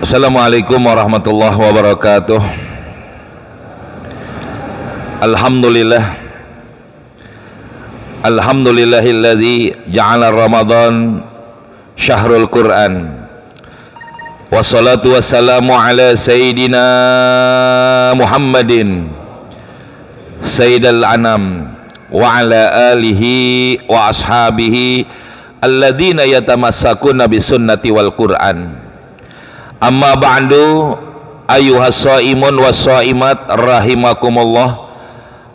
Assalamualaikum warahmatullahi wabarakatuh. Alhamdulillah. Alhamdulillahilladzi ja'ala Ramadan syahrul Qur'an. Wassalatu wassalamu ala sayyidina Muhammadin sayyidil anam wa ala alihi wa ashabihi alladzina yatamassakuna bisunnati wal Qur'an. Amma ba'du, ayyuhas shaimun was shaimat rahimakumullah.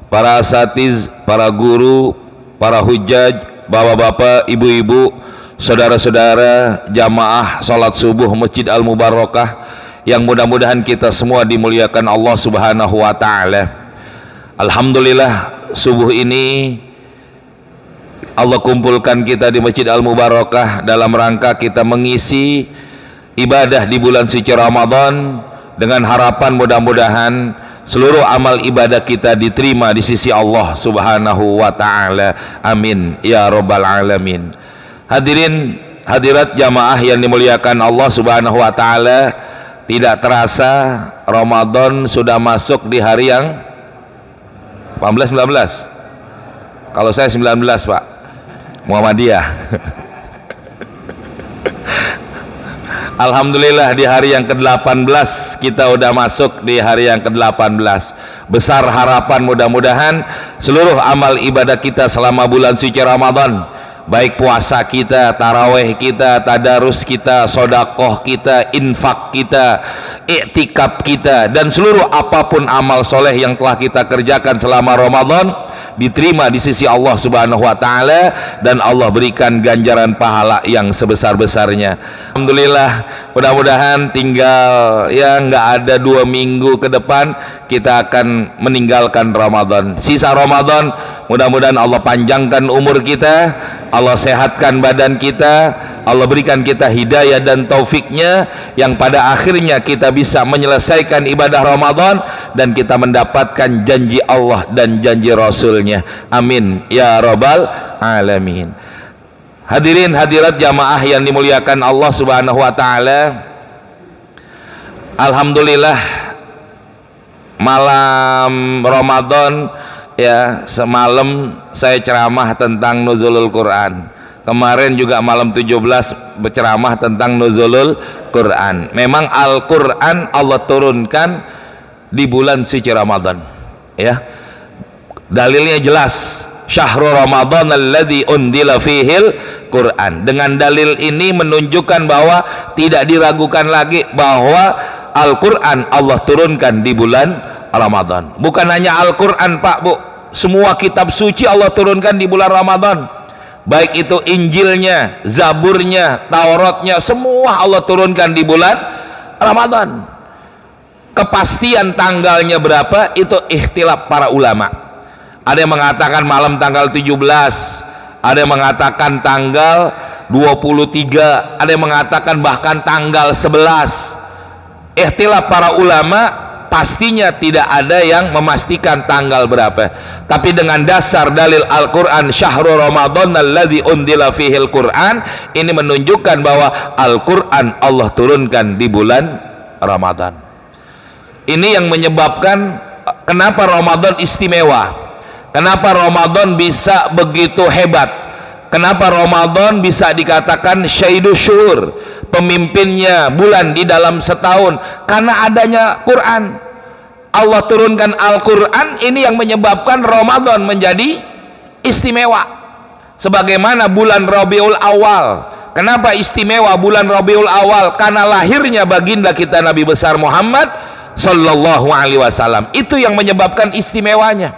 Para asatiz, para guru, para hujjaj, bapak-bapak, ibu-ibu, saudara-saudara jamaah salat subuh Masjid Al-Mubarakah yang mudah-mudahan kita semua dimuliakan Allah Subhanahu wa taala. Alhamdulillah, subuh ini Allah kumpulkan kita di Masjid Al-Mubarakah dalam rangka kita mengisi ibadah di bulan suci Ramadan dengan harapan mudah-mudahan seluruh amal ibadah kita diterima di sisi Allah Subhanahu wa taala. Amin ya rabbal alamin. Hadirin hadirat jamaah yang dimuliakan Allah Subhanahu wa taala, tidak terasa Ramadan sudah masuk di hari yang 18 19. Kalau saya 19, Pak. Muhammadiyah. Alhamdulillah, di hari yang ke-18 kita udah masuk di hari yang ke-18. Besar harapan mudah-mudahan seluruh amal ibadah kita selama bulan suci Ramadan, baik puasa kita, taraweh kita, tadarus kita, sodakoh kita, infak kita, iktikaf kita, dan seluruh apapun amal soleh yang telah kita kerjakan selama Ramadan diterima di sisi Allah Subhanahu wa taala dan Allah berikan ganjaran pahala yang sebesar-besarnya. Alhamdulillah, mudah-mudahan tinggal ya nggak ada 2 minggu ke depan kita akan meninggalkan Ramadan. Sisa Ramadan mudah-mudahan Allah panjangkan umur kita, Allah sehatkan badan kita, Allah berikan kita hidayah dan taufiknya yang pada akhirnya kita bisa menyelesaikan ibadah Ramadan dan kita mendapatkan janji Allah dan janji Rasulnya. Amin ya rabbal alamin. Hadirin hadirat jamaah yang dimuliakan Allah Subhanahu wa taala, alhamdulillah malam Ramadan ya, semalam saya ceramah tentang nuzulul Quran. Kemarin juga malam 17 berceramah tentang nuzulul Quran. Memang Al-Quran Allah turunkan di bulan suci Ramadan ya. Dalilnya jelas, syahrul Ramadan alladzi undila fihil Quran. Dengan dalil ini menunjukkan bahwa tidak diragukan lagi bahwa Al-Quran Allah turunkan di bulan Ramadan. Bukan hanya Al-Quran, Pak, Bu, semua kitab suci Allah turunkan di bulan Ramadan. Baik itu Injilnya, Zaburnya, Tauratnya, semua Allah turunkan di bulan Ramadan. Kepastian tanggalnya berapa itu ikhtilaf para ulama. Ada yang mengatakan malam tanggal 17, ada yang mengatakan tanggal 23, ada yang mengatakan bahkan tanggal 11. Ikhtilaf para ulama, pastinya tidak ada yang memastikan tanggal berapa. Tapi dengan dasar dalil Al-Quran, syahrul Ramadan alladzi undila fihil Quran, ini menunjukkan bahwa Al-Quran Allah turunkan di bulan Ramadan. Ini yang menyebabkan kenapa Ramadan istimewa, kenapa Ramadan bisa begitu hebat, kenapa Ramadan bisa dikatakan syahidus syuhur, pemimpinnya bulan di dalam setahun, karena adanya Quran. Allah turunkan Al-Quran, ini yang menyebabkan Ramadan menjadi istimewa. Sebagaimana bulan Rabiul Awal, kenapa istimewa bulan Rabiul Awal? Karena lahirnya baginda kita Nabi besar Muhammad sallallahu alaihi wasallam, itu yang menyebabkan istimewanya.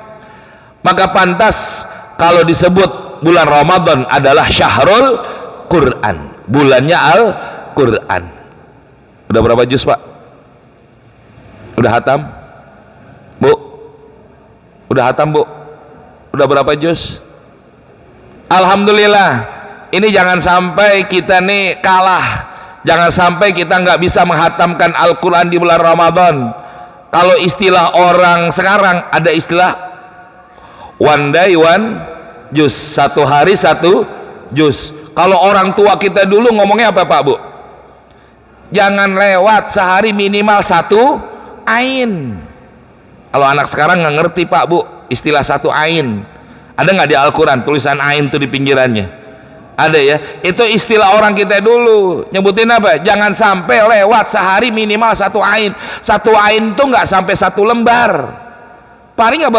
Maka pantas kalau disebut bulan Ramadan adalah syahrul Quran, bulannya Al-Quran. Udah berapa juz, Pak? Udah hatam? Bu? Udah hatam, Bu? Udah berapa juz? Alhamdulillah. Ini jangan sampai kita nih kalah, jangan sampai kita nggak bisa menghatamkan Al-Quran di bulan Ramadan. Kalau istilah orang sekarang ada istilah one day one juz, satu hari satu juz. Kalau orang tua kita dulu ngomongnya apa, Pak, Bu? jangan lewat sehari minimal 1 ain. Kalau anak sekarang nggak ngerti Pak Bu istilah 1 ain. Ada nggak di Al-Quran tulisan ain tuh di pinggirannya? Ada ya. Itu istilah orang kita dulu nyebutin apa? Jangan sampai lewat sehari minimal 1 ain. 1 ain tuh nggak sampai 1 lembar, paling nggak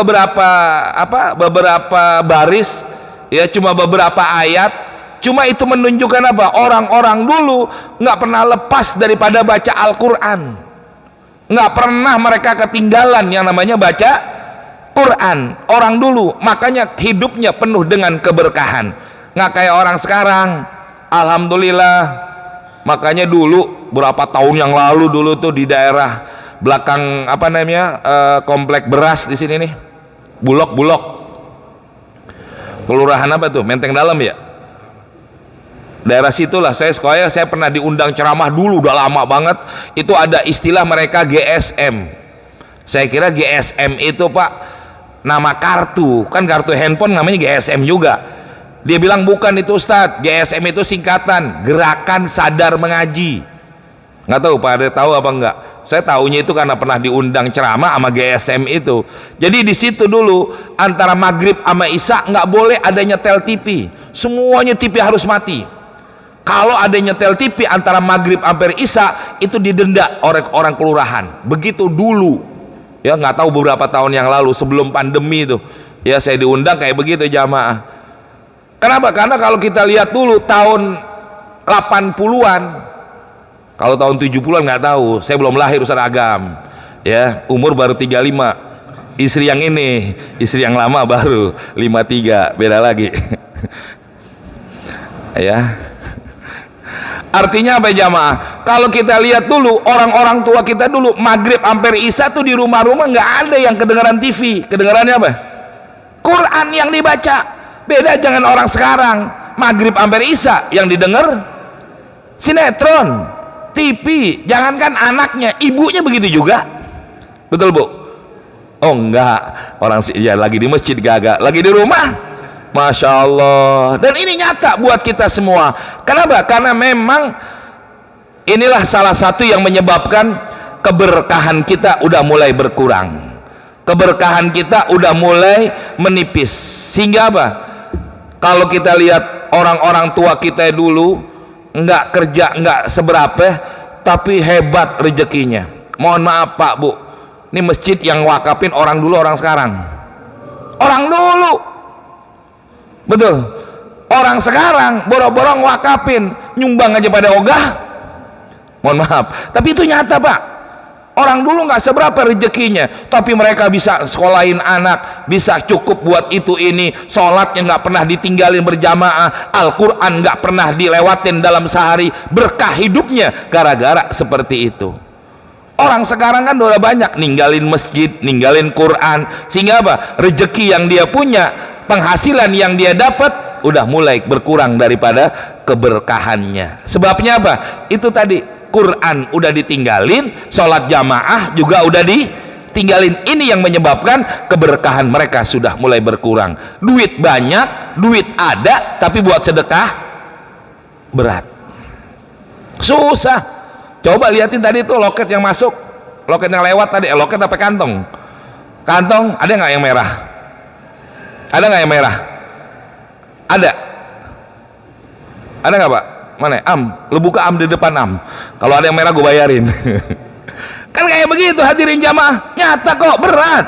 beberapa baris ya, cuma beberapa ayat. Cuma itu menunjukkan apa? Orang-orang dulu nggak pernah lepas daripada baca Al-Quran, nggak pernah mereka ketinggalan yang namanya baca Quran. Orang dulu makanya hidupnya penuh dengan keberkahan, nggak kayak orang sekarang. Alhamdulillah. Makanya dulu berapa tahun yang lalu dulu tuh di daerah belakang apa namanya komplek beras di sini nih, Bulog kelurahan apa tuh, Menteng Dalam ya, daerah situlah saya sekolah. Saya pernah diundang ceramah dulu, udah lama banget. Itu ada istilah mereka GSM. Saya kira GSM itu Pak nama kartu, kan kartu handphone namanya GSM juga. Dia bilang bukan itu Ustadz, GSM itu singkatan Gerakan Sadar Mengaji. Nggak tahu Pak ada tahu apa enggak? Saya tahunya itu karena pernah diundang ceramah sama GSM itu. Jadi di situ dulu antara maghrib sama isya nggak boleh ada nyetel TV, semuanya TV harus mati. Kalau ada nyetel TV antara maghrib sampai isya itu didenda oleh orang kelurahan. Begitu dulu ya, nggak tahu beberapa tahun yang lalu sebelum pandemi itu ya, saya diundang kayak begitu jamaah. Kenapa? Karena kalau kita lihat dulu tahun 80-an, kalau tahun 70-an nggak tahu, saya belum lahir Ustaz Agam ya, umur baru 35. Istri yang ini, istri yang lama baru 53, beda lagi ya. Artinya apa jamaah? Kalau kita lihat dulu orang-orang tua kita dulu maghrib sampai isya tuh di rumah-rumah nggak ada yang kedengaran TV. Kedengarannya apa? Quran yang dibaca. Beda jangan orang sekarang maghrib sampai isya yang didengar sinetron, TV. Jangankan anaknya, ibunya begitu juga. Betul Bu? Oh enggak, orang ya lagi di masjid gagak, lagi di rumah Masya Allah. Dan ini nyata buat kita semua. Kenapa? Karena memang inilah salah satu yang menyebabkan keberkahan kita udah mulai berkurang, keberkahan kita udah mulai menipis. Sehingga apa? Kalau kita lihat orang-orang tua kita dulu nggak kerja, nggak seberapa, tapi hebat rezekinya. Mohon maaf Pak Bu, ini masjid yang wakafin orang dulu orang sekarang. Orang dulu, betul. Orang sekarang boro-boro wakafin, nyumbang aja pada ogah. Mohon maaf, tapi itu nyata Pak. Orang dulu nggak seberapa rezekinya, tapi mereka bisa sekolahin anak, bisa cukup buat itu ini, sholatnya nggak pernah ditinggalin berjamaah, Al-Quran nggak pernah dilewatin dalam sehari, berkah hidupnya gara-gara seperti itu. Orang sekarang kan udah banyak ninggalin masjid, ninggalin Quran, sehingga apa? Rezeki yang dia punya, penghasilan yang dia dapat udah mulai berkurang daripada keberkahannya. Sebabnya apa? Itu tadi, Quran udah ditinggalin, sholat jamaah juga udah ditinggalin. Ini yang menyebabkan keberkahan mereka sudah mulai berkurang. Duit banyak, duit ada, tapi buat sedekah berat, susah. Coba liatin tadi tuh loket yang masuk, loket yang lewat tadi, loket apa kantong? Kantong ada nggak yang merah? Ada nggak yang merah? Ada nggak Pak? Mana? Lu buka di depan kalau ada yang merah gue bayarin kan kayak begitu hadirin jamaah. Nyata kok, berat.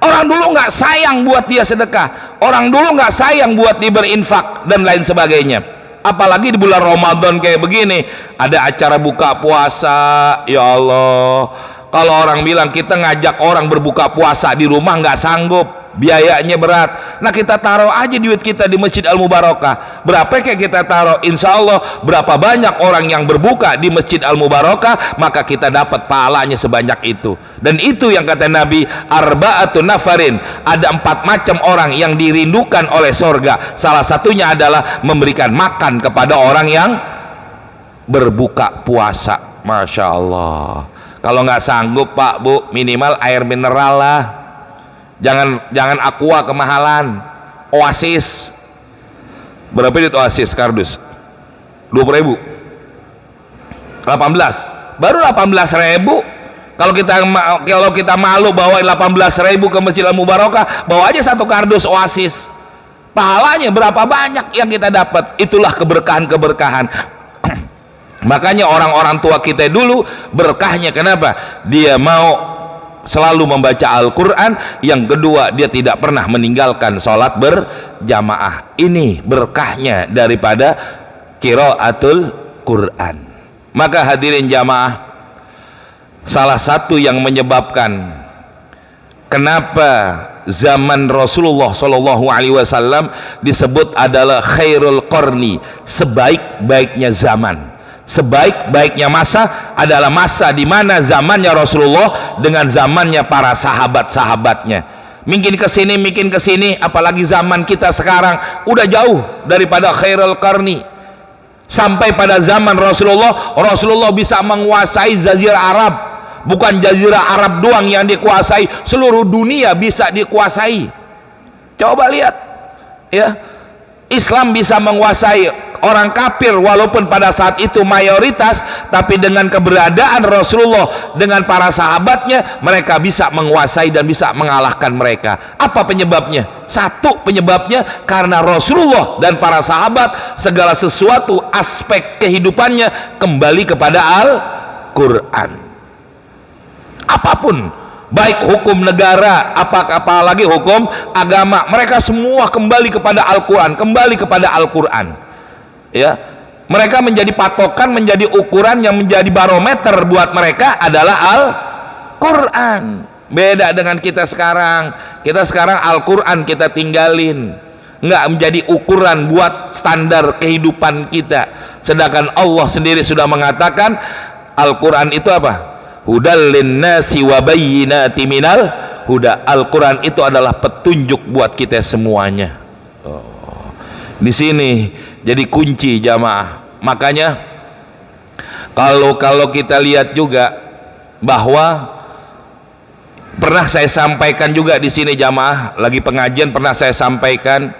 Orang dulu nggak sayang buat dia sedekah, orang dulu nggak sayang buat dia berinfak dan lain sebagainya. Apalagi di bulan Ramadan kayak begini, ada acara buka puasa. Ya Allah, kalau orang bilang kita ngajak orang berbuka puasa di rumah nggak sanggup, biayanya berat. Nah kita taruh aja duit kita di Masjid Al-Mubarakah. Berapa kayak kita taruh, insya Allah berapa banyak orang yang berbuka di Masjid Al-Mubarakah, maka kita dapat pahalanya sebanyak itu. Dan itu yang kata Nabi, arba'atun nafarin, ada 4 macam orang yang dirindukan oleh sorga. Salah satunya adalah memberikan makan kepada orang yang berbuka puasa. Masya Allah. Kalau nggak sanggup Pak Bu, minimal air mineral lah. Jangan aqua kemahalan. Oasis. Berapa duit Oasis kardus? 20.000. 18, baru 18.000. Kalau kita malu bawa 18.000 ke Masjid Al Mubarakah, bawa aja satu kardus Oasis, pahalanya berapa banyak yang kita dapat. Itulah keberkahan-keberkahan. Makanya orang-orang tua kita dulu berkahnya, kenapa? Dia mau selalu membaca Al-Quran. Yang kedua, dia tidak pernah meninggalkan sholat berjamaah. Ini berkahnya daripada qiraatul Quran. Maka hadirin jamaah, salah satu yang menyebabkan kenapa zaman Rasulullah SAW disebut adalah khairul qarni, sebaik-baiknya zaman, sebaik-baiknya masa adalah masa di mana zamannya Rasulullah dengan zamannya para sahabat-sahabatnya. Mungkin kesini, apalagi zaman kita sekarang udah jauh daripada khairul qarni. Sampai pada zaman Rasulullah bisa menguasai Jazirah Arab. Bukan Jazirah Arab doang yang dikuasai, seluruh dunia bisa dikuasai. Coba lihat ya, Islam bisa menguasai orang kafir walaupun pada saat itu mayoritas, tapi dengan keberadaan Rasulullah dengan para sahabatnya, mereka bisa menguasai dan bisa mengalahkan mereka. Apa penyebabnya? Satu penyebabnya karena Rasulullah dan para sahabat segala sesuatu aspek kehidupannya kembali kepada Al-Quran. Apapun, baik hukum negara, apalagi hukum agama, mereka semua kembali kepada Al-Quran, kembali kepada Al-Quran. Ya, mereka menjadi patokan, menjadi ukuran, yang menjadi barometer buat mereka adalah Al-Quran. Beda dengan kita sekarang. Kita sekarang Al-Quran kita tinggalin, nggak menjadi ukuran buat standar kehidupan kita. Sedangkan Allah sendiri sudah mengatakan Al-Quran itu apa? Hudal linnasi wa bayyinati minal huda. Al-Quran itu adalah petunjuk buat kita semuanya. Di sini jadi kunci jamaah. Makanya kalau kita lihat juga bahwa pernah saya sampaikan juga di sini jamaah, lagi pengajian pernah saya sampaikan,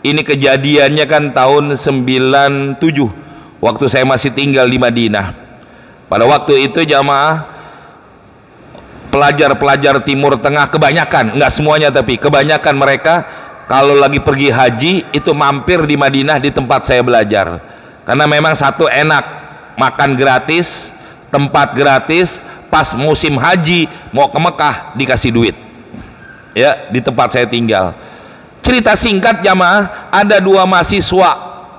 ini kejadiannya kan tahun 97 waktu saya masih tinggal di Madinah. Pada waktu itu jamaah, pelajar-pelajar Timur Tengah kebanyakan, enggak semuanya tapi kebanyakan mereka kalau lagi pergi haji itu mampir di Madinah di tempat saya belajar. Karena memang satu, enak, makan gratis, tempat gratis, pas musim haji mau ke Mekah dikasih duit. Ya, di tempat saya tinggal. Cerita singkat jamaah, ada dua mahasiswa,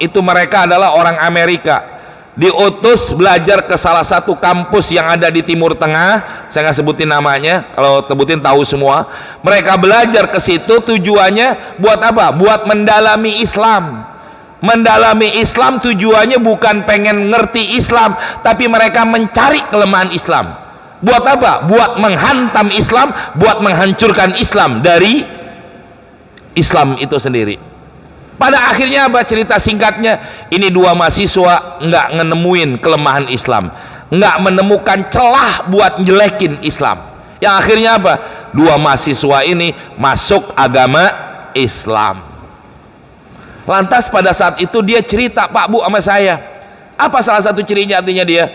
itu mereka adalah orang Amerika, diutus belajar ke salah satu kampus yang ada di Timur Tengah. Saya nggak sebutin namanya, kalau sebutin tahu semua. Mereka belajar ke situ tujuannya buat apa? Buat mendalami Islam. Mendalami Islam tujuannya bukan pengen ngerti Islam, tapi mereka mencari kelemahan Islam. Buat apa? Buat menghantam Islam, buat menghancurkan Islam dari Islam itu sendiri. Pada akhirnya apa cerita singkatnya? Ini dua mahasiswa nggak nemuin kelemahan Islam, nggak menemukan celah buat njelekin Islam. Yang akhirnya apa? Dua mahasiswa ini masuk agama Islam. Lantas pada saat itu dia cerita, Pak Bu, sama saya. Apa salah satu cirinya? Artinya dia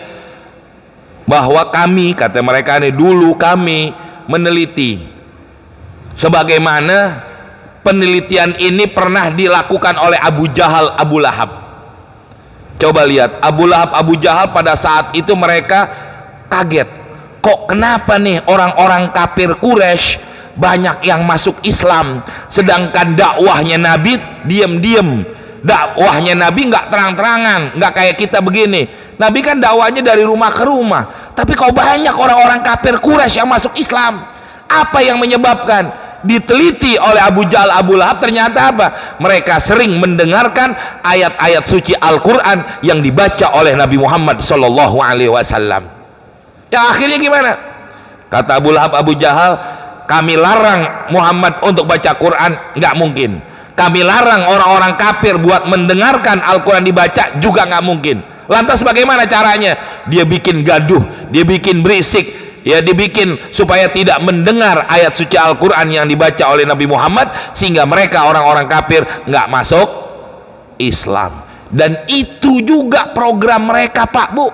bahwa kami, kata mereka ini, dulu kami meneliti sebagaimana penelitian ini pernah dilakukan oleh Abu Jahal, Abu Lahab. Coba lihat, Abu Lahab, Abu Jahal pada saat itu mereka kaget. Kok kenapa nih orang-orang kafir Quraisy banyak yang masuk Islam, sedangkan dakwahnya Nabi diam-diam. Dakwahnya Nabi nggak terang-terangan, nggak kayak kita begini. Nabi kan dakwahnya dari rumah ke rumah. Tapi kok banyak orang-orang kafir Quraisy yang masuk Islam? Apa yang menyebabkan? Diteliti oleh Abu Jahal, Abu Lahab, ternyata apa? Mereka sering mendengarkan ayat-ayat suci Al-Quran yang dibaca oleh Nabi Muhammad SAW. Yang akhirnya gimana? Kata Abu Lahab, Abu Jahal, kami larang Muhammad untuk baca Quran, nggak mungkin. Kami larang orang-orang kafir buat mendengarkan Al-Quran dibaca, juga nggak mungkin. Lantas bagaimana caranya? Dia bikin gaduh, dia bikin berisik, ya, dibikin supaya tidak mendengar ayat suci Al-Quran yang dibaca oleh Nabi Muhammad, sehingga mereka orang-orang kafir nggak masuk Islam. Dan itu juga program mereka, Pak Bu.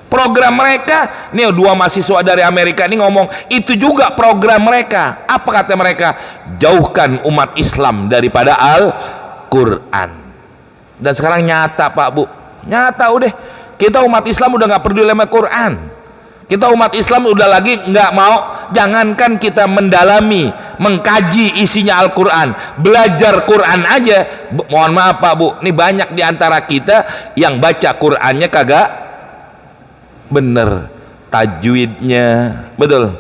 Program mereka, nih dua mahasiswa dari Amerika ini ngomong, itu juga program mereka. Apa kata mereka? Jauhkan umat Islam daripada Al-Quran. Dan sekarang nyata Pak Bu, nyata udah. Kita umat Islam udah nggak peduli sama Quran. Kita umat Islam udah lagi nggak mau, jangankan kita mendalami, mengkaji isinya Al-Quran, belajar Quran aja. Mohon maaf Pak Bu, ini banyak diantara kita yang baca Qurannya kagak bener, tajwidnya betul,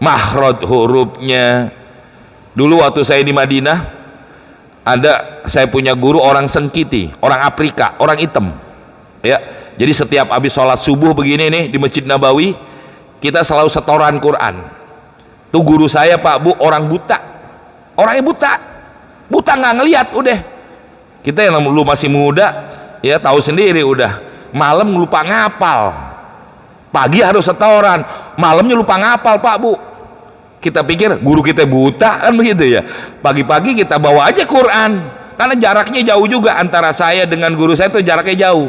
makhraj hurufnya. Dulu waktu saya di Madinah, ada saya punya guru orang Sengkiti, orang Afrika, orang hitam ya. Jadi setiap habis sholat subuh begini nih di Masjid Nabawi, kita selalu setoran Quran. Tuh guru saya Pak Bu orang buta, orangnya buta nggak ngelihat udah. Kita yang dulu masih muda ya tahu sendiri, udah malam lupa ngapal, pagi harus setoran, malamnya lupa ngapal Pak Bu. Kita pikir guru kita buta kan begitu ya, pagi-pagi kita bawa aja Quran, karena jaraknya jauh juga antara saya dengan guru saya tuh jaraknya jauh.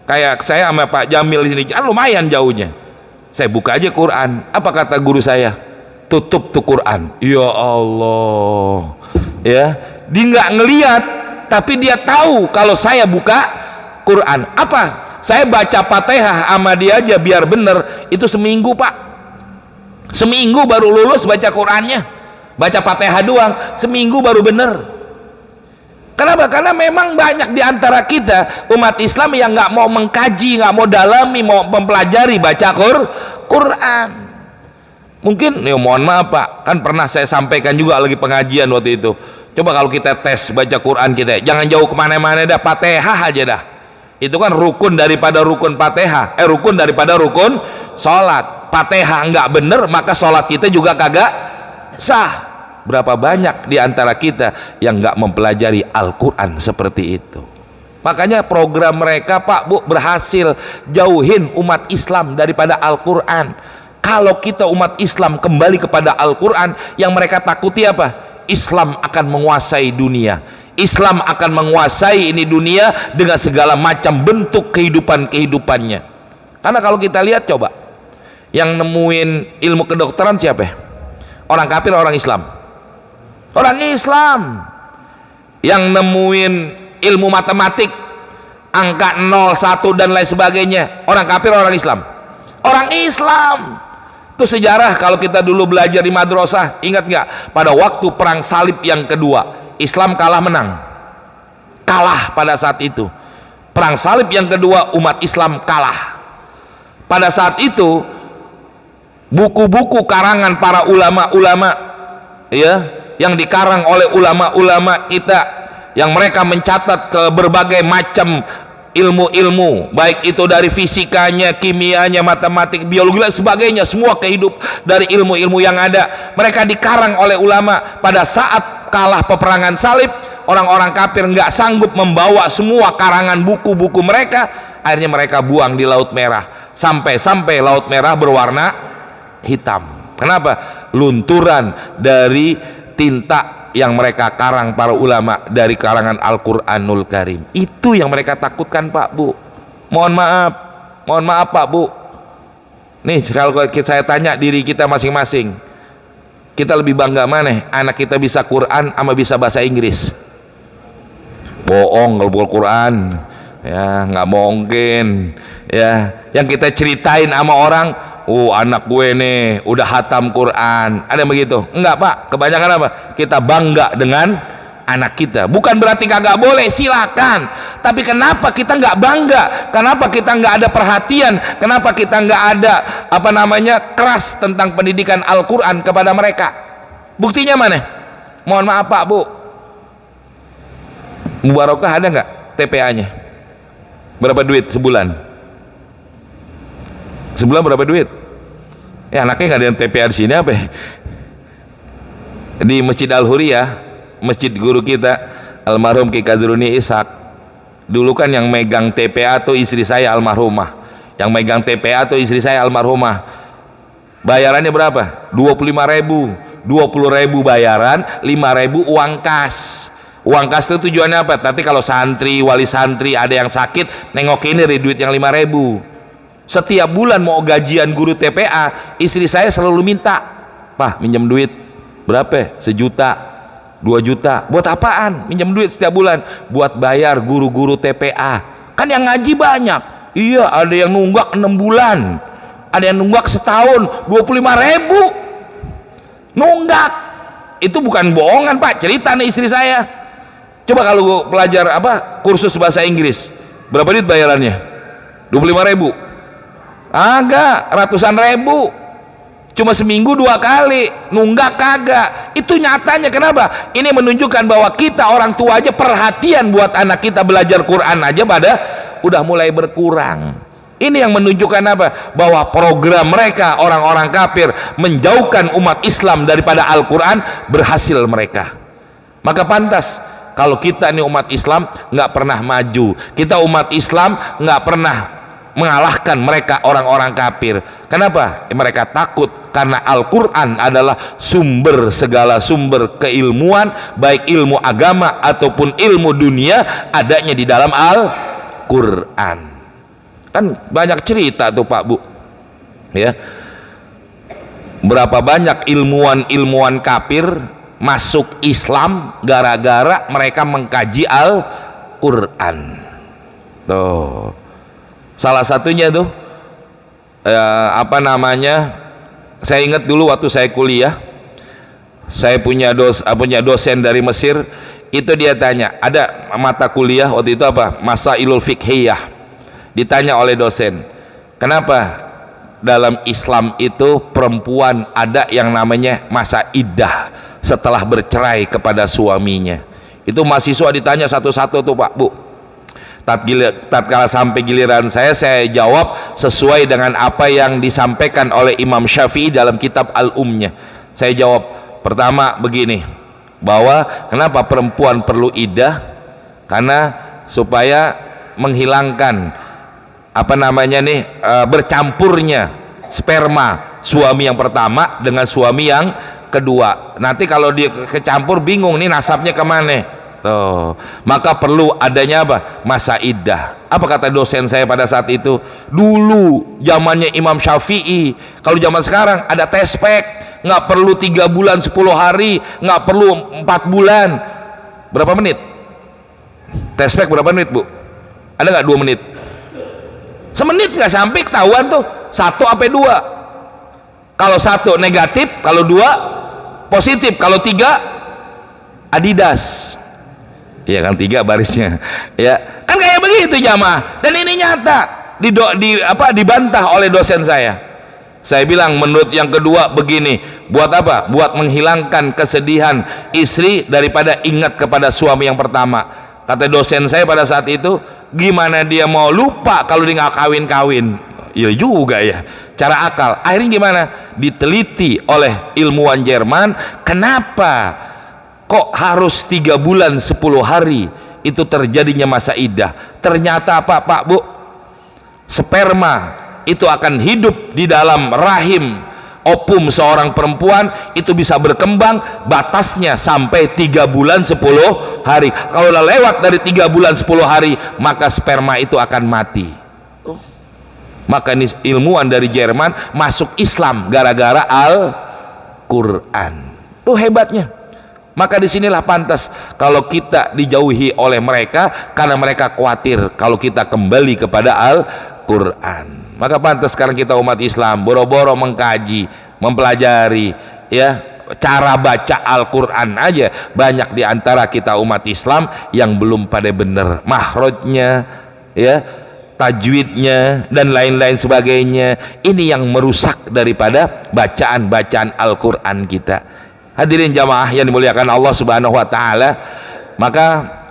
Kayak saya sama Pak Jamil di sini kan lumayan jauhnya. Saya buka aja Quran. Apa kata guru saya? Tutup tuh Quran. Ya Allah. Ya, dia nggak ngelihat, tapi dia tahu kalau saya buka Quran. Apa? Saya baca Fatihah sama dia aja biar bener. Itu seminggu Pak. Seminggu baru lulus baca Qurannya. Baca Fatihah doang. Seminggu baru bener. Kenapa? Karena memang banyak diantara kita umat Islam yang nggak mau mengkaji, nggak mau dalami, mau mempelajari baca Quran. Mungkin, ya mohon maaf Pak, kan pernah saya sampaikan juga lagi pengajian waktu itu. Coba kalau kita tes baca Quran kita, jangan jauh kemana-mana dah, Fatihah aja dah. Itu kan rukun daripada rukun Fatihah, rukun daripada rukun sholat. Fatihah nggak bener, maka sholat kita juga kagak sah. Berapa banyak di antara kita yang nggak mempelajari Al-Quran seperti itu. Makanya program mereka Pak Bu berhasil jauhin umat Islam daripada Al-Quran. Kalau kita umat Islam kembali kepada Al-Quran, yang mereka takuti apa? Islam akan menguasai dunia, Islam akan menguasai ini dunia dengan segala macam bentuk kehidupannya. Karena kalau kita lihat coba, yang nemuin ilmu kedokteran siapa? Orang kafir, orang Islam? Orang Islam. Yang nemuin ilmu matematik, angka 0, 1 dan lain sebagainya, orang kafir, orang Islam? Orang Islam. Itu sejarah kalau kita dulu belajar di madrasah, ingat nggak? Pada waktu perang salib yang kedua, Islam kalah menang. Kalah pada saat itu. Perang salib yang kedua, umat Islam kalah. Pada saat itu buku-buku karangan para ulama-ulama ya, yang dikarang oleh ulama-ulama kita, yang mereka mencatat ke berbagai macam ilmu-ilmu, baik itu dari fisikanya, kimianya, matematik, biologi dan sebagainya, semua kehidup dari ilmu-ilmu yang ada, mereka dikarang oleh ulama. Pada saat kalah peperangan salib, orang-orang kafir nggak sanggup membawa semua karangan buku-buku mereka, akhirnya mereka buang di Laut Merah, sampai Laut Merah berwarna hitam. Kenapa? Lunturan dari tinta yang mereka karang para ulama dari karangan Al-Quranul Karim. Itu yang mereka takutkan Pak Bu. Mohon maaf Pak Bu. Nih kalau saya tanya diri kita masing-masing, kita lebih bangga mana? Anak kita bisa Quran sama bisa bahasa Inggris? Bohong kalau bukan Quran ya, nggak mungkin ya. Yang kita ceritain sama orang, anak gue nih udah hatam Quran, ada yang begitu? Enggak Pak, kebanyakan apa? Kita bangga dengan anak kita. Bukan berarti kagak boleh, silakan. Tapi kenapa kita nggak bangga? Kenapa kita nggak ada perhatian? Kenapa kita nggak ada keras tentang pendidikan Al-Quran kepada mereka? Buktinya mana? Mohon maaf Pak Bu, Mubarakah ada nggak TPA-nya? Berapa duit sebulan? Sebulan berapa duit? Ya anaknya nggak ada yang TPA di sini apa? Di Masjid Al-Huriyah, masjid guru kita almarhum Ki Kadruni Ishak, dulu kan yang megang TPA tuh istri saya almarhumah. Yang megang TPA tuh istri saya almarhumah. Bayarannya berapa? 25.000, 20.000 bayaran, 5.000 uang kas. Uang kas itu tujuannya apa? Tapi kalau santri, wali santri ada yang sakit, nengok ini duit yang 5.000. Setiap bulan mau gajian guru TPA, istri saya selalu minta, "Pak, minjem duit berapa? 1 juta, 2 juta. Buat apaan? Minjem duit setiap bulan? Buat bayar guru-guru TPA. Kan yang ngaji banyak." Iya, ada yang nunggak 6 bulan, ada yang nunggak setahun, 25.000 nunggak. Itu bukan bohongan Pak, cerita nih istri saya. Coba kalau pelajar kursus bahasa Inggris, berapa duit bayarannya? 25.000? Agak, ratusan ribu. Cuma seminggu 2 kali, nunggak kagak. Itu nyatanya. Kenapa? Ini menunjukkan bahwa kita orang tua aja perhatian buat anak kita belajar Quran aja udah mulai berkurang. Ini yang menunjukkan apa? Bahwa program mereka orang-orang kafir menjauhkan umat Islam daripada Al-Quran berhasil mereka. Maka pantas kalau kita nih umat Islam nggak pernah maju, kita umat Islam nggak pernah mengalahkan mereka orang-orang kafir. Kenapa? Mereka takut karena Al-Quran adalah sumber segala sumber keilmuan, baik ilmu agama ataupun ilmu dunia adanya di dalam Al-Quran. Kan banyak cerita tuh Pak Bu, ya, berapa banyak ilmuwan kafir masuk Islam gara-gara mereka mengkaji Al-Quran. Tuh salah satunya tuh saya ingat dulu waktu saya kuliah, saya punya dosen dari Mesir. Itu dia tanya, ada mata kuliah waktu itu Masailul Fiqhiyah. Ditanya oleh dosen, kenapa dalam Islam itu perempuan ada yang namanya masa iddah setelah bercerai kepada suaminya? Itu mahasiswa ditanya satu-satu tuh Pak Bu. Tatkala sampai giliran saya jawab sesuai dengan apa yang disampaikan oleh Imam Syafi'i dalam kitab Al-Umnya. Saya jawab pertama begini, bahwa kenapa perempuan perlu iddah? Karena supaya menghilangkan bercampurnya sperma suami yang pertama dengan suami yang kedua. Nanti kalau dia kecampur bingung nih nasabnya kemana. Tuh, maka perlu adanya masa iddah. Apa kata dosen saya pada saat itu? Dulu zamannya Imam Syafi'i. Kalau zaman sekarang ada tespek, nggak perlu 3 bulan 10 hari, nggak perlu 4 bulan. Berapa menit? Tespek berapa menit Bu? Ada nggak 2 menit? Semenit nggak sampai ketahuan tuh 1 apa 2. Kalau 1 negatif, kalau 2 positif, kalau 3 Adidas. Ya kan 3 barisnya, ya kan kayak begitu jamaah. Dan ini nyata dibantah oleh dosen saya. Saya bilang menurut yang kedua begini, buat apa? Buat menghilangkan kesedihan istri daripada ingat kepada suami yang pertama. Kata dosen saya pada saat itu, gimana dia mau lupa kalau dia nggak kawin-kawin? Ya juga ya, cara akal. Akhirnya gimana? Diteliti oleh ilmuwan Jerman, kenapa kok harus 3 bulan 10 hari itu terjadinya masa iddah? Ternyata Pak Bu, sperma itu akan hidup di dalam rahim opum seorang perempuan, itu bisa berkembang batasnya sampai 3 bulan 10 hari. Kalau lewat dari 3 bulan 10 hari maka sperma itu akan mati. Maka ini ilmuwan dari Jerman masuk Islam gara-gara Al-Quran. Tuh hebatnya. Maka disinilah pantas kalau kita dijauhi oleh mereka, karena mereka khawatir kalau kita kembali kepada Al-Quran. Maka pantas sekarang kita umat Islam boro-boro mengkaji, mempelajari, ya, cara baca Al-Quran aja banyak diantara kita umat Islam yang belum pada benar makhrajnya, ya, tajwidnya dan lain-lain sebagainya. Ini yang merusak daripada bacaan-bacaan Al-Quran kita. Hadirin jamaah yang dimuliakan Allah Subhanahu wa taala, maka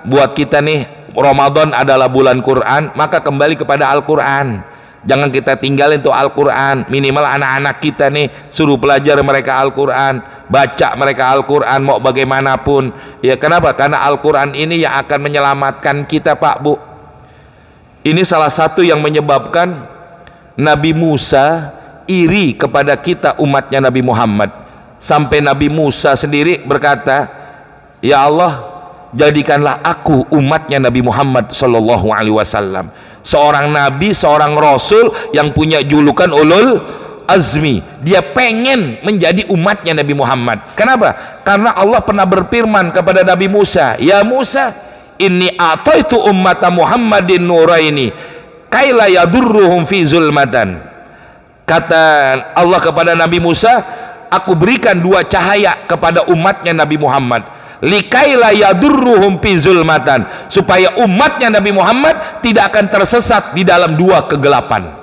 buat kita nih Ramadan adalah bulan Quran, maka kembali kepada Al-Quran. Jangan kita tinggalin tuh Al-Quran. Minimal anak-anak kita nih suruh belajar mereka Al-Quran, baca mereka Al-Quran mau bagaimanapun. Ya kenapa? Karena Al-Quran ini yang akan menyelamatkan kita Pak Bu. Ini salah satu yang menyebabkan Nabi Musa iri kepada kita umatnya Nabi Muhammad. Sampai Nabi Musa sendiri berkata, ya Allah, jadikanlah aku umatnya Nabi Muhammad sallallahu alaihi wasallam, seorang nabi, seorang rasul yang punya julukan ulul azmi. Dia pengen menjadi umatnya Nabi Muhammad. Kenapa? Karena Allah pernah berfirman kepada Nabi Musa, ya Musa, inni ataitu ummata Muhammadin nuraini kaila yadurruhum fi zulmatan. Kata Allah kepada Nabi Musa, aku berikan dua cahaya kepada umatnya Nabi Muhammad, likaila yadurruhum fi zulmatan, supaya umatnya Nabi Muhammad tidak akan tersesat di dalam dua kegelapan.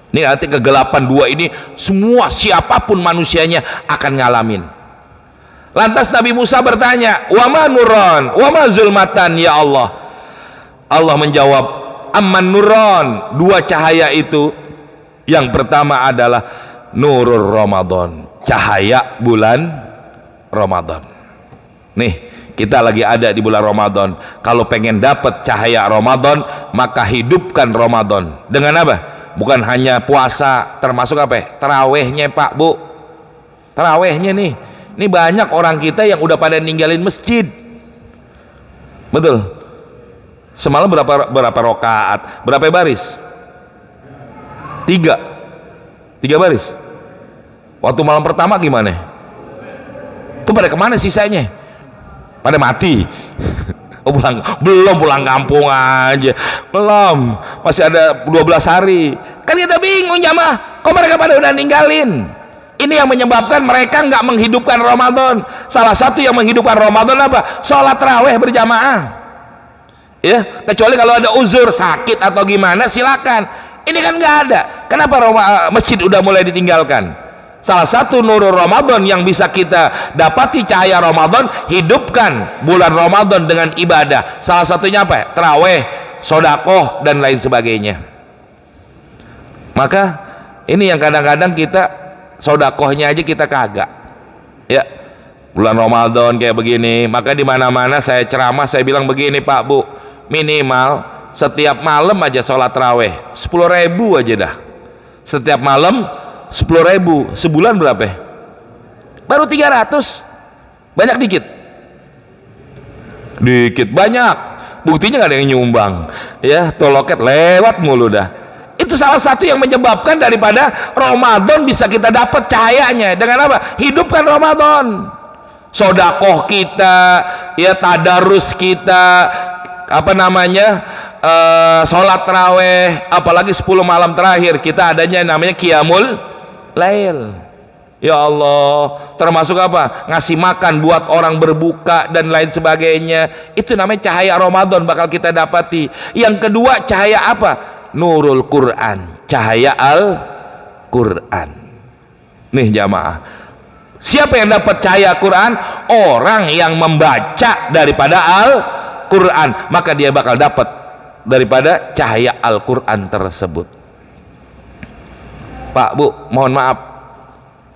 Ini arti kegelapan dua ini semua siapapun manusianya akan ngalamin. Lantas Nabi Musa bertanya, wa ma nuran wa ma zulmatan ya Allah. Allah menjawab, amman nuran, dua cahaya itu, yang pertama adalah nurur Ramadan, cahaya bulan Ramadan. Nih, kita lagi ada di bulan Ramadan. Kalau pengen dapat cahaya Ramadan, maka hidupkan Ramadan. Dengan apa? Bukan hanya puasa, termasuk apa ya? Tarawehnya Pak Bu, tarawehnya nih. Ini banyak orang kita yang udah pada ninggalin masjid. Betul. Semalam berapa rakaat? Berapa baris? Tiga baris. Waktu malam pertama gimana? Itu pada kemana sisanya? Pada mati. Oh, belum pulang kampung aja, belum, masih ada 12 hari. Kan kita bingung jamaah, kok mereka pada udah ninggalin. Ini yang menyebabkan mereka nggak menghidupkan Ramadan. Salah satu yang menghidupkan Ramadan apa? Sholat taraweh berjamaah. Ya, kecuali kalau ada uzur, sakit atau gimana silakan. Ini kan nggak ada. Kenapa masjid udah mulai ditinggalkan? Salah satu nurul Ramadan yang bisa kita dapati, cahaya Ramadan, hidupkan bulan Ramadan dengan ibadah. Salah satunya apa? Taraweh, sodakoh, dan lain sebagainya. Maka ini yang kadang-kadang kita sodakohnya aja kita kagak. Ya, bulan Ramadan kayak begini. Maka di mana-mana saya ceramah, saya bilang begini Pak Bu, minimal setiap malam aja sholat taraweh 10.000 aja dah. Setiap malam 10.000, sebulan berapa? Baru 300. Banyak dikit? Dikit banyak. Buktinya nggak ada yang nyumbang. Ya, toloket lewat mulu dah. Itu salah satu yang menyebabkan daripada Ramadan bisa kita dapat cahayanya. Dengan apa? Hidupkan Ramadan. Sodakoh kita, ya tadarus kita, apa namanya? Sholat taraweh, apalagi 10 malam terakhir kita adanya namanya qiyamul lail. Ya Allah, termasuk apa? Ngasih makan buat orang berbuka dan lain sebagainya. Itu namanya cahaya Ramadan bakal kita dapati. Yang kedua, cahaya apa? Nurul Quran, cahaya Al-Quran. Nih jamaah, siapa yang dapat cahaya Quran? Orang yang membaca daripada Al-Quran, maka dia bakal dapat daripada cahaya Al-Quran tersebut. Pak Bu, mohon maaf,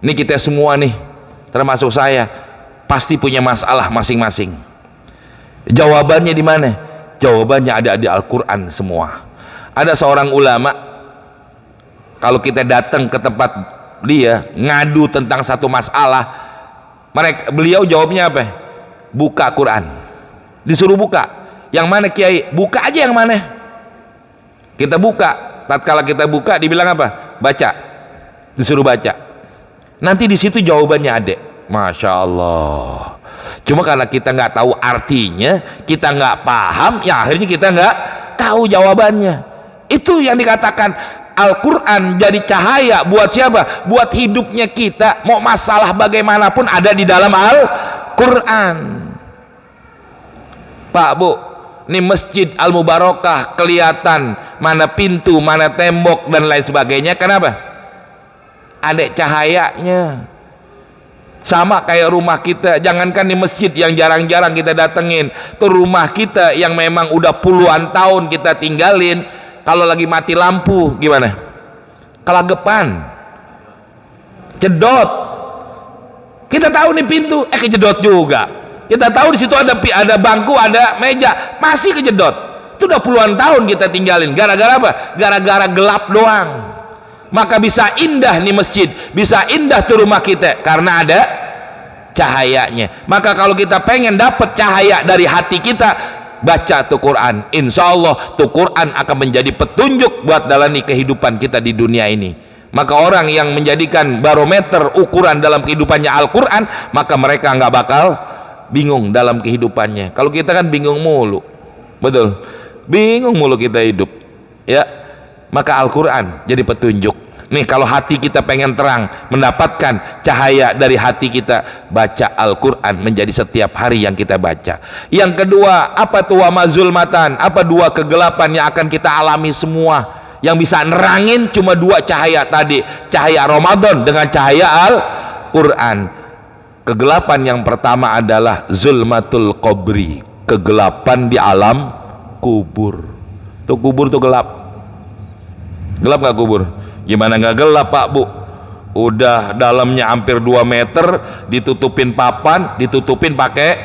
ini kita semua nih, termasuk saya, pasti punya masalah masing-masing. Jawabannya di mana? Jawabannya ada di Al-Quran semua. Ada seorang ulama, kalau kita datang ke tempat dia ngadu tentang satu masalah, beliau jawabnya apa? Buka Quran. Disuruh buka. Yang mana Kiai? Buka aja yang mana? Kita buka. Tatkala kita buka, dibilang apa? Baca. Disuruh baca. Nanti di situ jawabannya ada. Masya Allah. Cuma karena kita nggak tahu artinya, kita nggak paham, ya akhirnya kita nggak tahu jawabannya. Itu yang dikatakan Al-Quran jadi cahaya buat siapa? Buat hidupnya kita. Mau masalah bagaimanapun ada di dalam Al-Quran. Pak Bu, ini Masjid Al-Mubarakah kelihatan mana pintu, mana tembok dan lain sebagainya. Kenapa? Ada cahayanya. Sama kayak rumah kita. Jangankan di masjid yang jarang-jarang kita datengin, tuh rumah kita yang memang udah puluhan tahun kita tinggalin, kalau lagi mati lampu gimana? Kelagepan, jedot. Kita tahu nih pintu, kejedot juga. Kita tahu di situ ada bangku, ada meja, masih kejedot. Itu udah puluhan tahun kita tinggalin. Gara-gara apa? Gara-gara gelap doang. Maka bisa indah nih masjid, bisa indah tuh rumah kita karena ada cahayanya. Maka kalau kita pengen dapat cahaya dari hati kita, baca tuh Quran. Insya Allah tuh Quran akan menjadi petunjuk buat jalani kehidupan kita di dunia ini. Maka orang yang menjadikan barometer ukuran dalam kehidupannya Al-Quran, maka mereka nggak bakal bingung dalam kehidupannya. Kalau kita kan bingung mulu, betul, bingung mulu kita hidup ya. Maka Al-Quran jadi petunjuk. Nih kalau hati kita pengen terang, mendapatkan cahaya dari hati kita, baca Al-Quran menjadi setiap hari yang kita baca. Yang kedua, apa tuh wamazulmatan? Apa dua kegelapan yang akan kita alami semua? Yang bisa nerangin cuma dua cahaya tadi, cahaya Ramadan dengan cahaya Al-Quran. Kegelapan yang pertama adalah zulmatul qabri, kegelapan di alam kubur. Tuh kubur tuh gelap. Gelap gak kubur? Gimana nggak gelap Pak Bu? Udah dalamnya hampir 2 meter, ditutupin papan, ditutupin pakai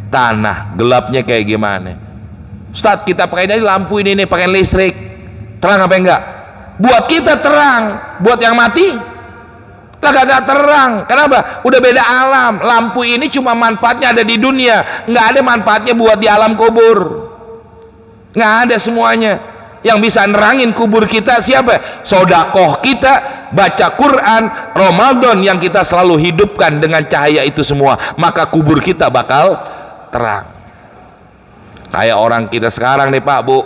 tanah. Gelapnya kayak gimana? Ustadz, kita pakai dari lampu ini nih, pakai listrik, terang apa enggak? Buat kita terang, buat yang mati lah kagak terang. Kenapa? Udah beda alam. Lampu ini cuma manfaatnya ada di dunia, nggak ada manfaatnya buat di alam kubur. Nggak ada semuanya. Yang bisa nerangin kubur kita siapa? Sodakoh kita, baca Quran, Ramadan yang kita selalu hidupkan dengan cahaya itu semua, maka kubur kita bakal terang. Kayak orang kita sekarang nih Pak Bu,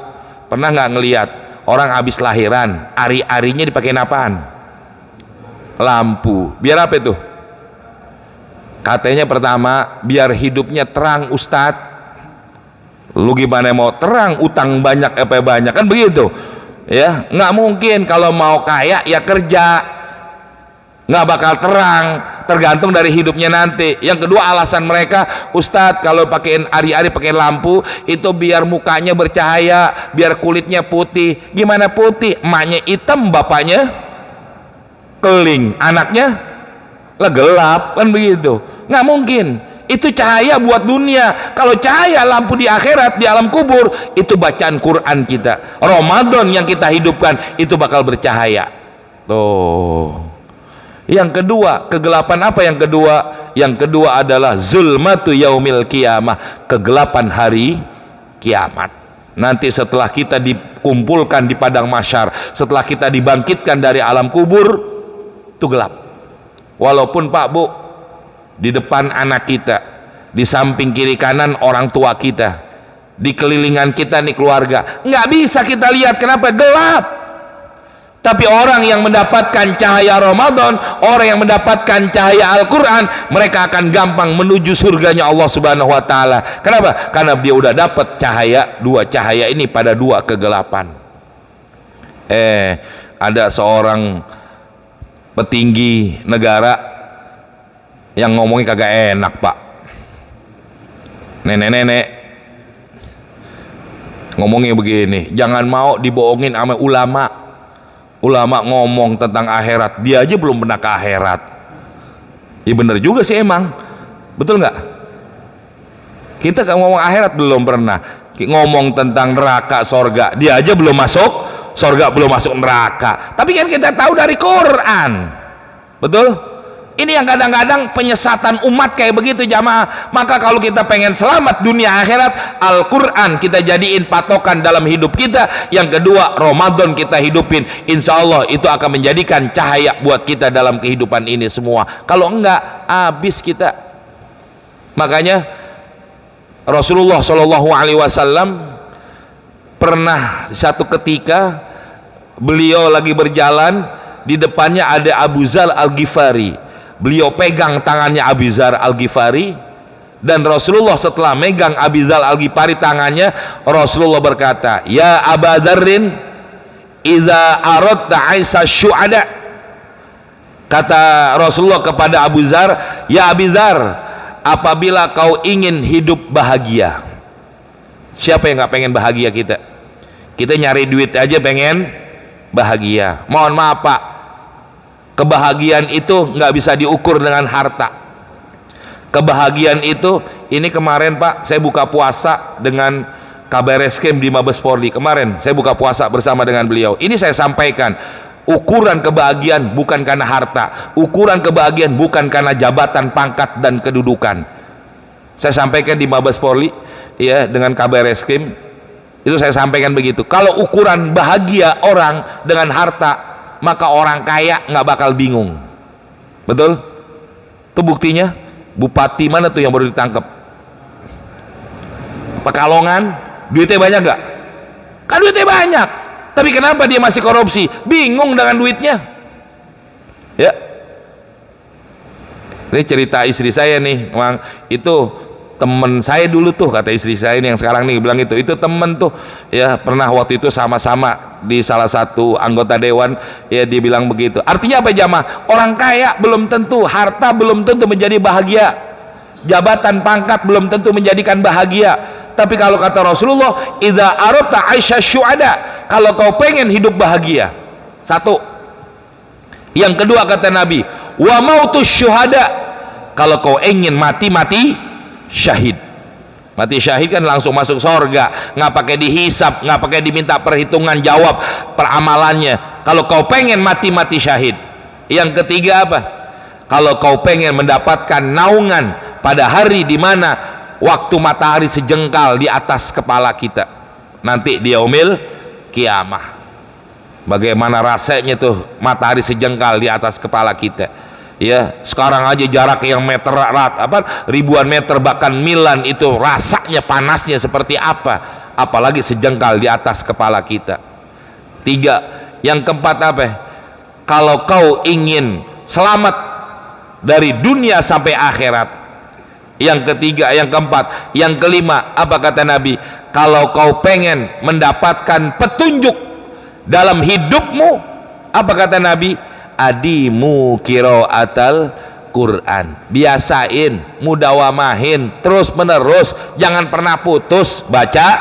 pernah nggak ngelihat orang habis lahiran, ari-arinya dipakai apaan? Lampu. Biar apa itu? Katanya pertama biar hidupnya terang Ustadz. Lu gimana mau terang, utang banyak apa banyak, kan begitu ya. Nggak mungkin. Kalau mau kaya ya kerja, nggak bakal terang, tergantung dari hidupnya nanti. Yang kedua alasan mereka, Ustadz kalau pakein ari-ari pakai lampu itu biar mukanya bercahaya, biar kulitnya putih. Gimana putih? Emaknya hitam, bapaknya keling, anaknya lah gelap, kan begitu. Nggak mungkin. Itu cahaya buat dunia. Kalau cahaya lampu di akhirat, di alam kubur, itu bacaan Quran kita, Ramadan yang kita hidupkan, itu bakal bercahaya. Tuh. Yang kedua, kegelapan apa yang kedua? Yang kedua adalah zulmatu yaumil qiyamah, kegelapan hari kiamat. Nanti setelah kita dikumpulkan di padang mahsyar, setelah kita dibangkitkan dari alam kubur, itu gelap. Walaupun Pak Bu, di depan anak kita, di samping kiri kanan orang tua kita, di kelilingan kita nih keluarga, nggak bisa kita lihat. Kenapa? Gelap. Tapi orang yang mendapatkan cahaya Ramadan, orang yang mendapatkan cahaya Al-Quran, mereka akan gampang menuju surganya Allah Subhanahu Wa Taala. Kenapa? Karena dia udah dapat cahaya, dua cahaya ini pada dua kegelapan. Ada seorang petinggi negara yang ngomongnya kagak enak Pak. Nenek-nenek ngomongnya begini, jangan mau dibohongin sama ulama. Ulama ngomong tentang akhirat, dia aja belum pernah ke akhirat. Ya bener juga sih emang, betul nggak? Kita kan ngomong akhirat belum pernah. Ngomong tentang neraka, sorga, dia aja belum masuk sorga, belum masuk neraka. Tapi kan kita tahu dari Quran, betul? Ini yang kadang-kadang penyesatan umat kayak begitu jamaah. Maka kalau kita pengen selamat dunia akhirat, Al-Quran kita jadiin patokan dalam hidup kita. Yang kedua, Ramadan kita hidupin. Insya Allah itu akan menjadikan cahaya buat kita dalam kehidupan ini semua. Kalau enggak, habis kita. Makanya Rasulullah SAW pernah satu ketika beliau lagi berjalan, di depannya ada Abu Dzar Al-Ghifari. Beliau pegang tangannya Abu Dzar Al-Ghifari, dan Rasulullah setelah megang Abu Dzar Al-Ghifari tangannya, Rasulullah berkata, "Ya Aba Dzarrin, idza aradta aisa syu'ada." Kata Rasulullah kepada Abu Dzar, "Ya Abu Dzar, apabila kau ingin hidup bahagia." Siapa yang nggak pengen bahagia kita? Kita nyari duit aja pengen bahagia. Mohon maaf Pak, kebahagiaan itu nggak bisa diukur dengan harta. Kebahagiaan itu, ini kemarin Pak, saya buka puasa dengan Kabar Reskrim di Mabes Polri. Kemarin saya buka puasa bersama dengan beliau. Ini saya sampaikan, Ukuran kebahagiaan bukan karena harta, ukuran kebahagiaan bukan karena jabatan, pangkat dan kedudukan. Saya sampaikan di Mabes Polri ya, dengan Kabar Reskrim itu saya sampaikan begitu. Kalau ukuran bahagia orang dengan harta, maka orang kaya nggak bakal bingung. Betul? Itu buktinya. Bupati mana tuh yang baru ditangkap? Pekalongan, duitnya banyak nggak? Kan duitnya banyak. Tapi kenapa dia masih korupsi? Bingung dengan duitnya. Ya. Ini cerita istri saya nih, memang itu temen saya dulu tuh, kata istri saya ini yang sekarang nih bilang itu temen tuh ya, pernah waktu itu sama-sama di salah satu anggota dewan ya, dia bilang begitu. Artinya apa jamaah? Orang kaya belum tentu, harta belum tentu menjadi bahagia, jabatan pangkat belum tentu menjadikan bahagia. Tapi kalau kata Rasulullah, idza aradta aisha syuhada, kalau kau pengen hidup bahagia, satu. Yang kedua kata Nabi, wa mautus syuhada, kalau kau ingin mati syahid. Mati syahid kan langsung masuk sorga, nggak pakai dihisap, nggak pakai diminta perhitungan jawab peramalannya. Kalau kau pengen mati syahid. Yang ketiga apa? Kalau kau pengen mendapatkan naungan pada hari di mana waktu matahari sejengkal di atas kepala kita nanti di yaumil kiamah, bagaimana rasanya tuh matahari sejengkal di atas kepala kita ya. Sekarang aja jarak yang ribuan meter bahkan milan, itu rasanya panasnya seperti apa, apalagi sejengkal di atas kepala kita. Tiga. Yang keempat apa? Kalau kau ingin selamat dari dunia sampai akhirat. Yang ketiga, yang keempat, yang kelima, apa kata Nabi? Kalau kau pengen mendapatkan petunjuk dalam hidupmu, apa kata Nabi? Adimu qiraatal Quran. Biasain, mudawamahin, terus menerus, jangan pernah putus baca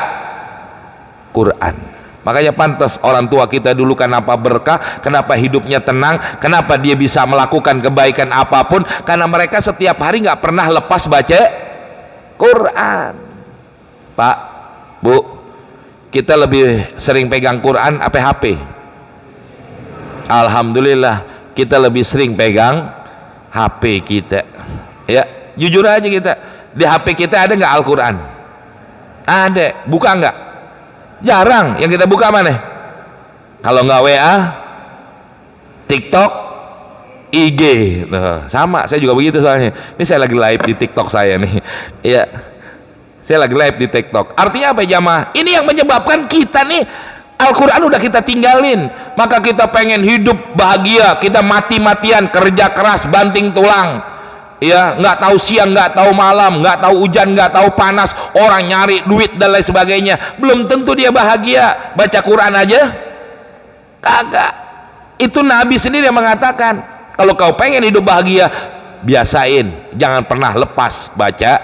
Quran. Makanya pantas orang tua kita dulu kenapa berkah, kenapa hidupnya tenang, kenapa dia bisa melakukan kebaikan apapun, karena mereka setiap hari nggak pernah lepas baca Quran. Pak, Bu, kita lebih sering pegang Quran apa HP? Alhamdulillah kita lebih sering pegang HP kita. Ya, jujur aja kita, di HP kita ada nggak Al-Quran? Ada. Buka nggak? Jarang. Yang kita buka mana? Kalau nggak WA, TikTok, IG. Nah, sama, saya juga begitu soalnya. Ini saya lagi live di TikTok saya nih. Ya, saya lagi live di TikTok. Artinya apa jamaah? Ini yang menyebabkan kita nih Al-Quran udah kita tinggalin, maka kita pengen hidup bahagia, kita mati-matian kerja keras banting tulang. Ya, nggak tahu siang, nggak tahu malam, nggak tahu hujan, nggak tahu panas, orang nyari duit dan lain sebagainya, belum tentu dia bahagia. Baca Quran aja kagak. Itu Nabi sendiri yang mengatakan, kalau kau pengen hidup bahagia, biasain, jangan pernah lepas baca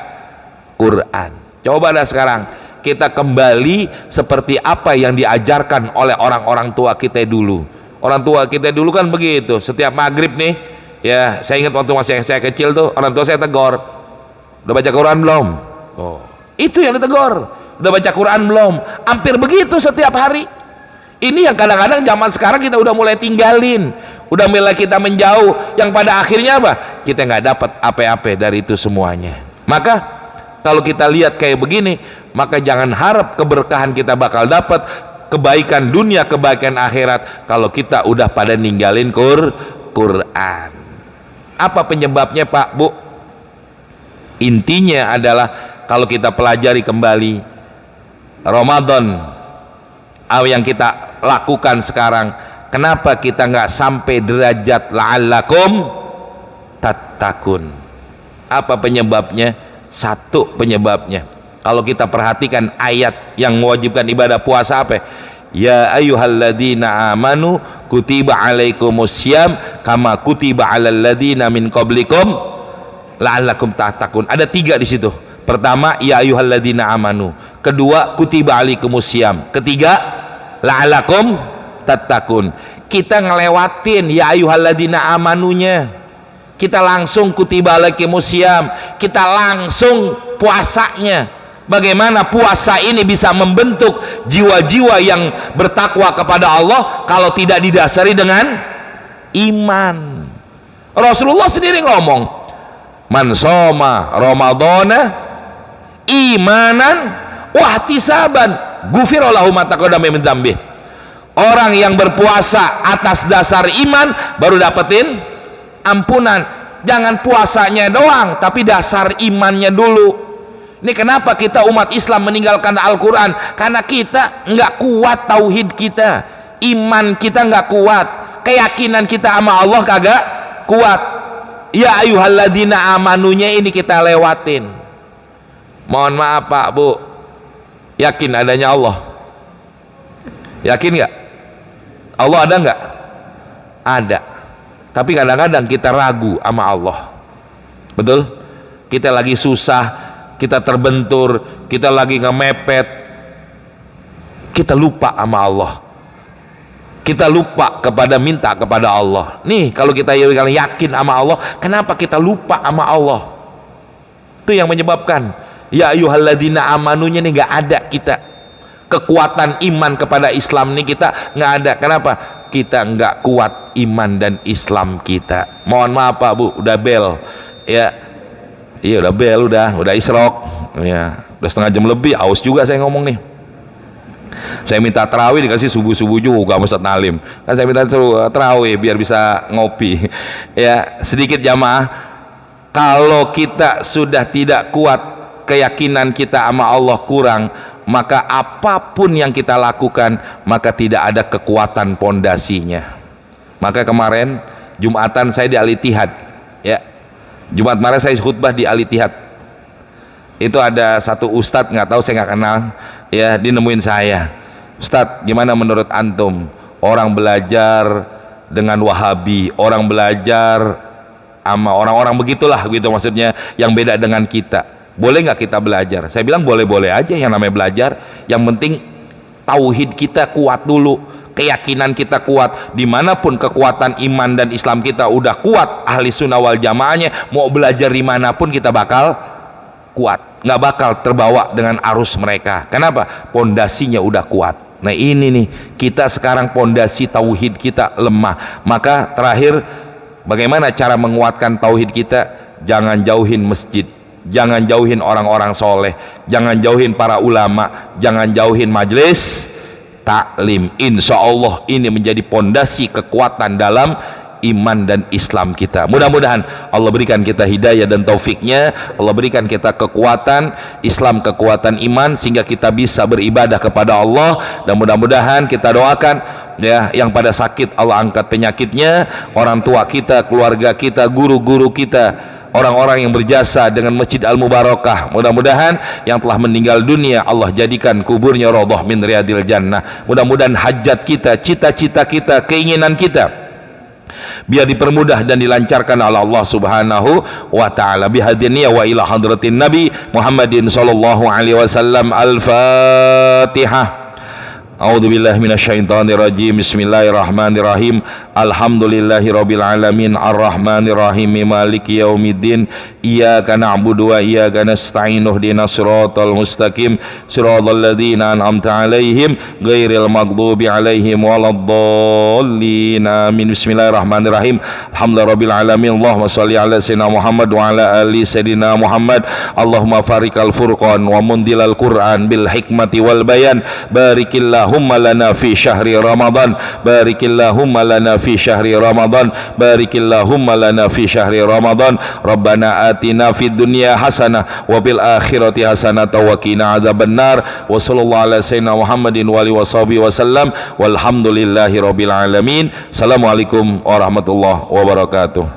Quran. Coba dah sekarang kita kembali seperti apa yang diajarkan oleh orang-orang tua kita dulu. Orang tua kita dulu kan begitu, setiap maghrib nih ya, saya ingat waktu masih saya kecil tuh, orang tua saya tegur, udah baca Quran belum? Oh, itu yang ditegur, udah baca Quran belum? Hampir begitu setiap hari. Ini yang kadang-kadang zaman sekarang kita udah mulai tinggalin, udah mulai kita menjauh, yang pada akhirnya apa? Kita nggak dapat apa-apa dari itu semuanya. Maka kalau kita lihat kayak begini, maka jangan harap keberkahan kita bakal dapat, kebaikan dunia, kebaikan akhirat, kalau kita udah pada ninggalin Quran. Apa penyebabnya Pak, Bu? Intinya adalah kalau kita pelajari kembali Ramadan, apa yang kita lakukan sekarang, kenapa kita nggak sampai derajat la'allakum tattaqun? Apa penyebabnya? Satu penyebabnya, kalau kita perhatikan ayat yang mewajibkan ibadah puasa apa? Ya ayyuhalladzina amanu kutiba alaikumussyam kama kutiba alal ladzina min qablikum la'allakum tattaqun. Ada tiga di situ. Pertama, ya ayyuhalladzina amanu. Kedua, kutiba alaikumussyam. Ketiga, la'allakum tattaqun. Kita ngelewatin ya ayyuhalladzina amanunya. Kita langsung kutiba alaikumussyam. Kita langsung puasanya. Bagaimana puasa ini bisa membentuk jiwa-jiwa yang bertakwa kepada Allah kalau tidak didasari dengan iman? Rasulullah sendiri ngomong, man soma ramadhana imanan wahtisaban ghufira lahu ma taqaddama min dzambi. Orang yang berpuasa atas dasar iman baru dapetin ampunan. Jangan puasanya doang, tapi dasar imannya dulu. Ini kenapa kita umat Islam meninggalkan Al-Quran? Karena kita nggak kuat tauhid kita, iman kita nggak kuat, keyakinan kita sama Allah kagak kuat. Ya ayyuhalladzina amanunya ini kita lewatin. Mohon maaf Pak Bu, yakin adanya Allah? Yakin nggak? Allah ada nggak? Ada. Tapi kadang-kadang kita ragu sama Allah. Betul? Kita lagi susah, kita terbentur, kita lagi ngemepet, kita lupa sama Allah, kita lupa minta kepada Allah. Nih kalau kita yakin sama Allah, kenapa kita lupa sama Allah? Itu yang menyebabkan ya ayyuhalladzina amanunya nih nggak ada kita. Kekuatan iman kepada Islam nih kita nggak ada. Kenapa? Kita nggak kuat iman dan Islam kita. Mohon maaf Pak Bu, udah bel ya. Iya udah bel, udah isrok ya, udah setengah jam lebih, aus juga saya ngomong nih. Saya minta tarawih dikasih subuh-subuh juga Ustaz Nalim, kan saya minta tarawih biar bisa ngopi ya. Sedikit jamaah, kalau kita sudah tidak kuat, keyakinan kita sama Allah kurang, maka apapun yang kita lakukan maka tidak ada kekuatan pondasinya. Maka kemarin Jumatan saya di Al-Ittihad ya, Jumat kemarin saya khutbah di Al-Ittihad. Itu ada satu ustadz, nggak tahu saya nggak kenal ya, dia nemuin saya, Ustadz gimana menurut antum orang belajar dengan Wahabi, orang belajar sama orang-orang begitulah gitu, maksudnya yang beda dengan kita, boleh nggak kita belajar? Saya bilang boleh-boleh aja, yang namanya belajar, yang penting tauhid kita kuat dulu, keyakinan kita kuat. Dimanapun kekuatan iman dan Islam kita udah kuat, ahli sunnah wal jamaahnya, mau belajar dimanapun kita bakal kuat, nggak bakal terbawa dengan arus mereka. Kenapa? Pondasinya udah kuat. Nah ini nih, kita sekarang pondasi tauhid kita lemah. Maka terakhir, bagaimana cara menguatkan tauhid kita? Jangan jauhin masjid, jangan jauhin orang-orang soleh, jangan jauhin para ulama, jangan jauhin majelis taklim. Insya Allah ini menjadi pondasi kekuatan dalam iman dan Islam kita. Mudah-mudahan Allah berikan kita hidayah dan taufiknya, Allah berikan kita kekuatan Islam, kekuatan iman, sehingga kita bisa beribadah kepada Allah. Dan mudah-mudahan kita doakan ya, yang pada sakit Allah angkat penyakitnya, orang tua kita, keluarga kita, guru-guru kita, orang-orang yang berjasa dengan Masjid Al-Mubarakah, mudah-mudahan yang telah meninggal dunia Allah jadikan kuburnya raudhah min riyadil jannah. Mudah-mudahan hajat kita, cita-cita kita, keinginan kita biar dipermudah dan dilancarkan oleh Allah Subhanahu wa taala. Bihadiniya wa ila hadratin Nabi Muhammadin sallallahu alaihi wasallam. Al-Fatihah. A'udzu billahi minasyaitonir rajim. Bismillahirrahmanirrahim. Alhamdulillahirabbil alamin arrahmanir rahim maliki yaumiddin. Iyyaka na'budu wa iyyaka nasta'in ihdinas siratal mustaqim siratal ladzina an'amta 'alaihim ghairil maghdubi 'alaihim waladdallin. Amin. Bismillahirrahmanirrahim. Alhamdulillahirabbil alamin. Allahumma shalli ala sayyidina Muhammad wa ala ali sayyidina Muhammad. Allahumma farikal furqan wa mundilal Qur'an bil hikmati wal bayan. Barikillahumma lana fi syahri Ramadan. Barikillahumma lana fi syahri Ramadan. Barikillahumma lana fi syahri Ramadan. Rabbana atina fid dunya hasanah wa bil akhirati hasanah wa qina adzabannar. Wa sallallahu ala sayyidina Muhammadin wa alihi washabihi wasallam. Walhamdulillahi rabbil alamin. Assalamualaikum warahmatullahi wabarakatuh.